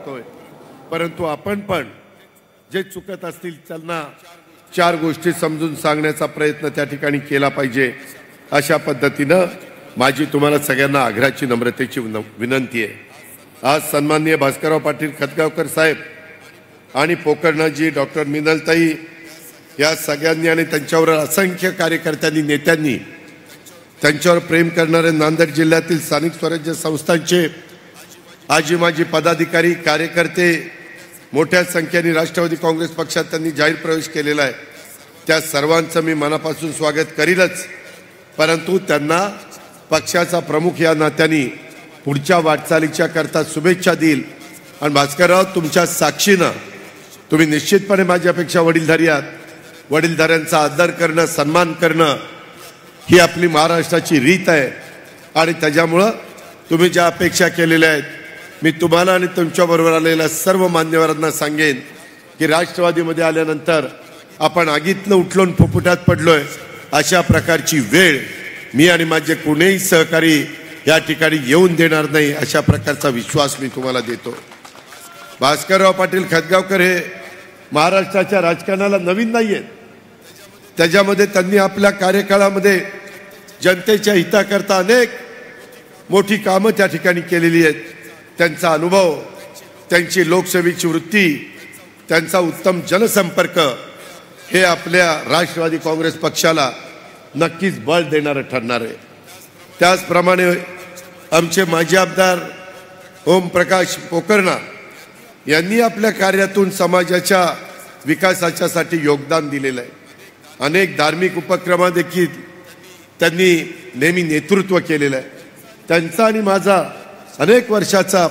करतोय, परंतु आपण पण जे चुकत असतील त्यांना 4 गोष्टी समजून सांगण्याचा प्रयत्न त्या ठिकाणी केला पाहिजे। अशा पद्धतीनं माझी तुम्हाला सगळ्यांना आग्रहाची नम्रतेची विनंती आहे। आज सन्माननीय भास्करराव पाटील खतगावकर साहेब आणि पोकर्णजी डॉक्टर मिनलताई या सगळ्यांनी आणि त्यांच्यावर असंख्य कार्यकर्त्यांनी नेत्यांनी त्यांच्यावर प्रेम करणारे नांदेड जिल्ह्यातील स्थानिक स्वराज्य संस्थांचे आजी माजी पदाधिकारी कार्यकर्ते मोठ्या संख्येने राष्ट्रवादी काँग्रेस पक्षात त्यांनी जाहीर प्रवेश केलेला आहे। त्या सर्वांचं मी मनापासून स्वागत करीलच, परंतु त्यांना पक्षाचा प्रमुख या नात्याने पुढच्या वाटचालीच्या करता शुभेच्छा देईल। आणि भास्करराव, तुमच्या साक्षीनं तुम्ही निश्चितपणे माझ्यापेक्षा वडीलधारी आहात। वडीलधाऱ्यांचा आदर करणं, सन्मान करणं ही आपली महाराष्ट्राची रीत आहे आणि त्याच्यामुळं तुम्ही ज्या अपेक्षा केलेल्या आहेत, मी तुम्हाला आणि तुमच्याबरोबर आलेल्या सर्व मान्यवरांना सांगेन की राष्ट्रवादीमध्ये आल्यानंतर आपण आगीतनं उठलोन फुफुटात पडलोय अशा प्रकारची वेळ मी आणि माझे कोणीही सहकारी या ठिकाणी येऊन देणार नाही, अशा प्रकारचा विश्वास मी तुम्हाला देतो। भास्करराव पाटील खतगावकर हे महाराष्ट्राच्या राजकारणाला नवीन नाही आहेत। त्याच्यामध्ये त्यांनी आपल्या कार्यकाळामध्ये जनतेच्या हिताकरता अनेक मोठी कामं त्या ठिकाणी केलेली आहेत। त्यांचा अनुभव, त्यांची लोकसेवेची वृत्ती, त्यांचा उत्तम जनसंपर्क हे आपल्या राष्ट्रवादी काँग्रेस पक्षाला नक्कीच बळ देणारं ठरणार आहे। त्याचप्रमाणे आमचे माजी आमदार ओमप्रकाश पोकर्णा यांनी आपल्या कार्यातून समाजाच्या विकासाच्यासाठी योगदान दिलेलं आहे। अनेक धार्मिक उपक्रम देखील त्यांनी नेहमी नेतृत्व केलेलं आहे। त्यांचा आणि माझा अनेक वर्षाचा